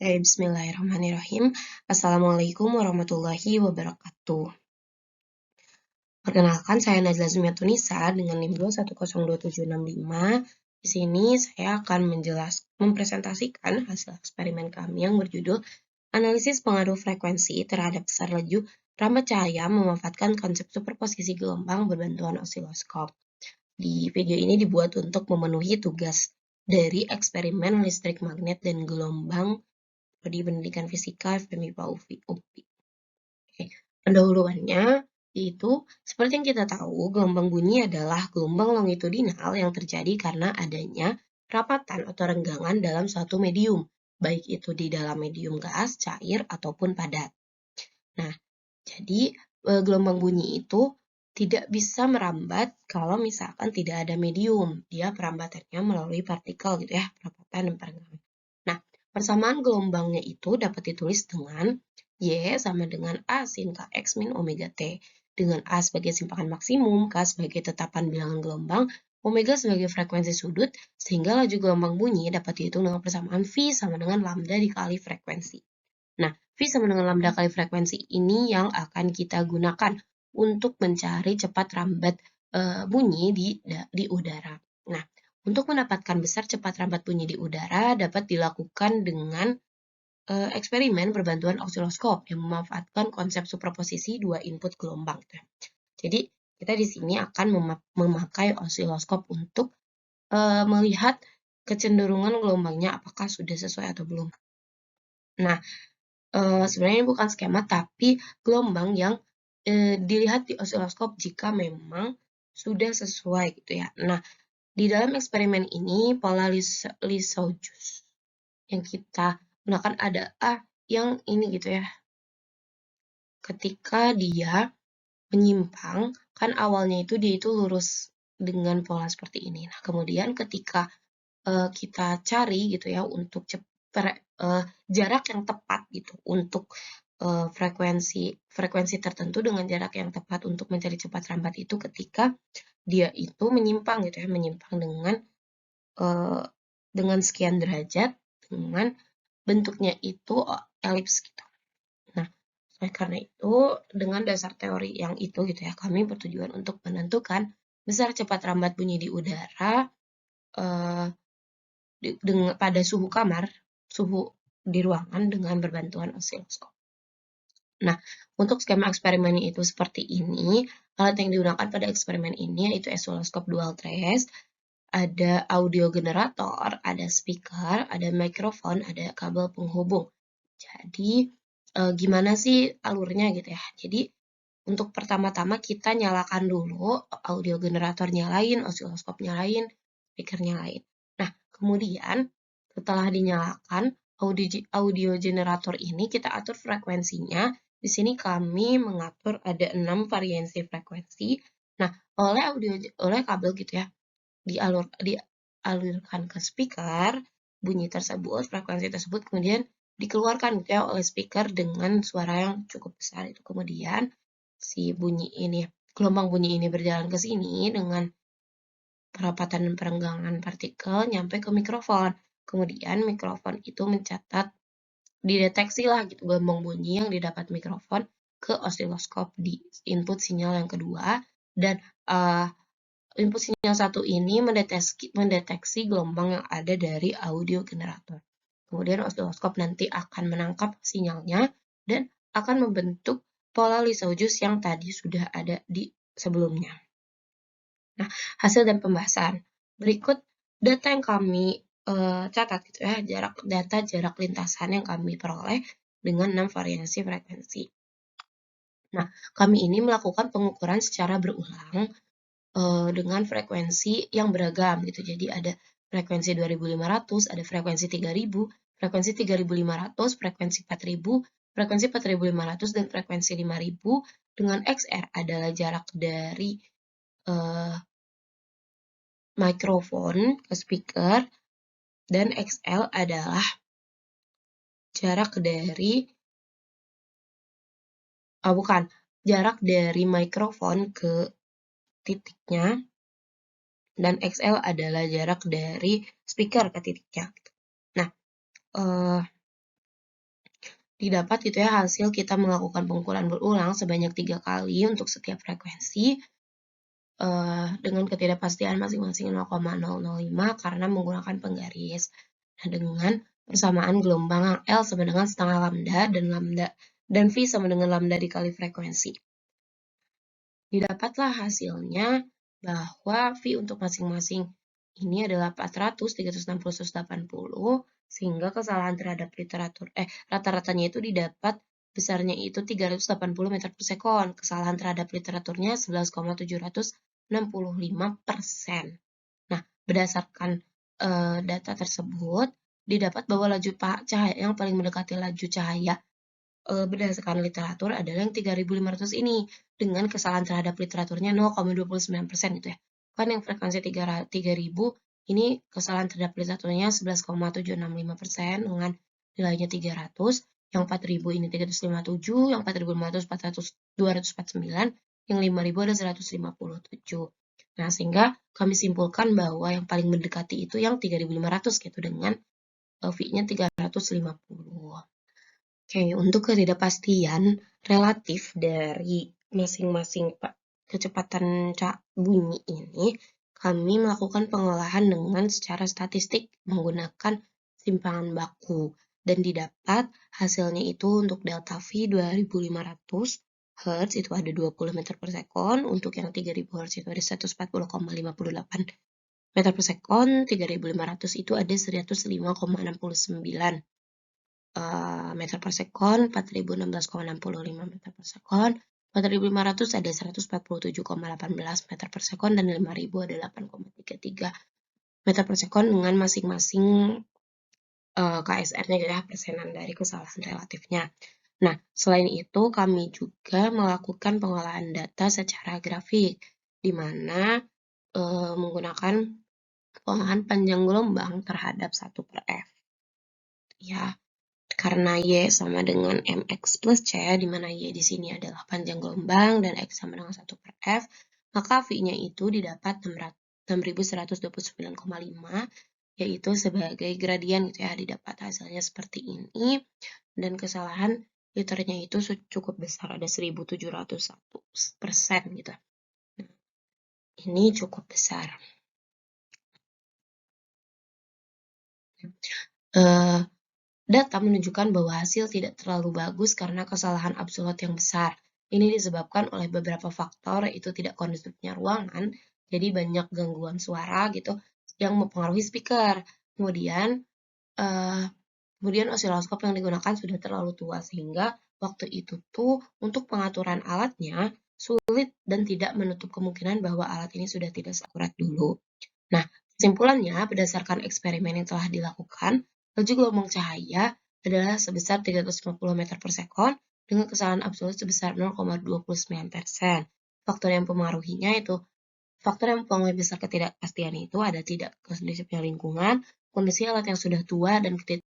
Bismillahirrahmanirrahim. Assalamualaikum warahmatullahi wabarakatuh. Perkenalkan, saya Najla Zumiatunisa dengan NIM 2102765. Di sini saya akan mempresentasikan hasil eksperimen kami yang berjudul Analisis Pengaruh Frekuensi terhadap besar laju rambat cahaya memanfaatkan konsep superposisi gelombang berbantuan osiloskop. Di video ini dibuat untuk memenuhi tugas dari eksperimen listrik magnet dan gelombang di Pendidikan Fisika FMIPA UPI. Oke, pendahuluannya yaitu seperti yang kita tahu, gelombang bunyi adalah gelombang longitudinal yang terjadi karena adanya rapatan atau renggangan dalam suatu medium, baik itu di dalam medium gas, cair, ataupun padat. Nah, jadi gelombang bunyi itu tidak bisa merambat kalau misalkan tidak ada medium. Dia perambatannya melalui partikel gitu ya, perapatan dan perenggangan. Nah, persamaan gelombangnya itu dapat ditulis dengan Y sama dengan A sin Kx min omega T. Dengan A sebagai simpangan maksimum, K sebagai tetapan bilangan gelombang, omega sebagai frekuensi sudut, sehingga laju gelombang bunyi dapat dihitung dengan persamaan V sama dengan lambda dikali frekuensi. Nah, V sama dengan lambda kali frekuensi ini yang akan kita gunakan untuk mencari cepat rambat bunyi di udara. Nah, untuk mendapatkan besar cepat rambat bunyi di udara dapat dilakukan dengan eksperimen berbantuan osiloskop yang memanfaatkan konsep superposisi dua input gelombang. Jadi, kita di sini akan memakai osiloskop untuk melihat kecenderungan gelombangnya apakah sudah sesuai atau belum. Nah, sebenarnya ini bukan skema, tapi gelombang yang dilihat di osiloskop jika memang sudah sesuai gitu ya. Nah, di dalam eksperimen ini pola Lissajous yang kita gunakan adalah yang ini gitu ya. Ketika dia menyimpang, kan awalnya itu dia itu lurus dengan pola seperti ini. Nah, kemudian ketika kita cari gitu ya untuk jarak yang tepat gitu untuk frekuensi tertentu dengan jarak yang tepat untuk mencari cepat rambat itu ketika dia itu menyimpang gitu ya, menyimpang dengan sekian derajat dengan bentuknya itu elips gitu. Nah, karena itu dengan dasar teori yang itu gitu ya, kami bertujuan untuk menentukan besar cepat rambat bunyi di udara pada suhu kamar, suhu di ruangan dengan berbantuan osiloskop. Nah, untuk skema eksperimen itu seperti ini. Alat yang digunakan pada eksperimen ini yaitu osiloskop dual trace, ada audio generator, ada speaker, ada mikrofon, ada kabel penghubung. Jadi, gimana sih alurnya gitu ya. Jadi, untuk pertama-tama kita nyalakan dulu audio generator nyalain, osiloskop nyalain, speaker nyalain. Nah, kemudian setelah dinyalakan audio generator ini kita atur frekuensinya. Di sini kami mengatur ada 6 variasi frekuensi. Nah, oleh kabel gitu ya, dialurkan ke speaker bunyi tersebut, frekuensi tersebut kemudian dikeluarkan gitu ya oleh speaker dengan suara yang cukup besar itu. Kemudian si gelombang bunyi ini berjalan ke sini dengan perapatan dan perenggangan partikel nyampe ke mikrofon. Kemudian mikrofon itu mencatat, dideteksi lah gitu gelombang bunyi yang didapat mikrofon ke osiloskop di input sinyal yang kedua, dan input sinyal satu ini mendeteksi gelombang yang ada dari audio generator. Kemudian osiloskop nanti akan menangkap sinyalnya dan akan membentuk pola Lissajous yang tadi sudah ada di sebelumnya. Nah, hasil dan pembahasan. Berikut data yang kami catat gitu ya, jarak lintasan yang kami peroleh dengan 6 variasi frekuensi. Nah, kami ini melakukan pengukuran secara berulang dengan frekuensi yang beragam gitu. Jadi ada frekuensi 2500, ada frekuensi 3000, frekuensi 3500, frekuensi 4000, frekuensi 4500 dan frekuensi 5000 dengan XR adalah jarak dari mikrofon ke speaker dan XL adalah jarak dari mikrofon ke titiknya, dan XL adalah jarak dari speaker ke titiknya. Nah, didapat gitu ya hasil kita melakukan pengukuran berulang sebanyak 3 kali untuk setiap frekuensi dengan ketidakpastian masing-masing 0,005 karena menggunakan penggaris. Nah, dengan persamaan gelombang L sama dengan setengah lambda dan V sama dengan lambda dikali frekuensi. Didapatlah hasilnya bahwa V untuk masing-masing ini adalah 400, 360, 180, sehingga kesalahan terhadap rata-ratanya itu didapat besarnya itu 380 meter per sekon. Kesalahan terhadap literaturnya 11,765%. Nah, berdasarkan data tersebut, didapat bahwa laju cahaya yang paling mendekati laju cahaya berdasarkan literatur adalah yang 3.500 ini dengan kesalahan terhadap literaturnya 0,29% gitu ya. Kan yang frekuensi 3.000 ini kesalahan terhadap literaturnya 11,765% dengan nilainya 300, yang 4.000 ini 357, yang 4.500 249, yang 5.000 ada 157. Nah, sehingga kami simpulkan bahwa yang paling mendekati itu yang 3.500 gitu dengan V-nya 350. Oke, untuk ketidakpastian relatif dari masing-masing kecepatan bunyi ini, kami melakukan pengolahan dengan secara statistik menggunakan simpangan baku. Dan didapat hasilnya itu untuk delta V 2500 Hz itu ada 20 meter per sekon, untuk yang 3000 Hz itu ada 140,58 meter per sekon, 3500 itu ada 105,69 meter per sekon, 4016,65 meter per sekon, 4500 ada 147,18 meter per sekon, dan 5000 ada 8,33 meter per sekon dengan masing-masing KSR-nya gitu ya, persenan dari kesalahan relatifnya. Nah, selain itu kami juga melakukan pengolahan data secara grafik, di mana menggunakan pengolahan panjang gelombang terhadap 1 per F. Ya, karena Y sama dengan MX plus C, di mana Y di sini adalah panjang gelombang dan X sama dengan 1 per F, maka V-nya itu didapat 6129,5, yaitu sebagai gradien gitu ya, didapat hasilnya seperti ini, dan kesalahan liternya itu cukup besar, ada 1701% gitu. Nah, ini cukup besar. Data menunjukkan bahwa hasil tidak terlalu bagus karena kesalahan absolut yang besar. Ini disebabkan oleh beberapa faktor, yaitu tidak kondusifnya ruangan, jadi banyak gangguan suara gitu yang mempengaruhi speaker. Kemudian osiloskop yang digunakan sudah terlalu tua, sehingga waktu itu tuh untuk pengaturan alatnya sulit dan tidak menutup kemungkinan bahwa alat ini sudah tidak seakurat dulu. Nah, kesimpulannya berdasarkan eksperimen yang telah dilakukan, laju gelombang cahaya adalah sebesar 350 meter per sekon dengan kesalahan absolut sebesar 0,29%. Faktor yang mempengaruhi besar ketidakpastian itu ada tidak kondusifnya lingkungan, kondisi alat yang sudah tua, dan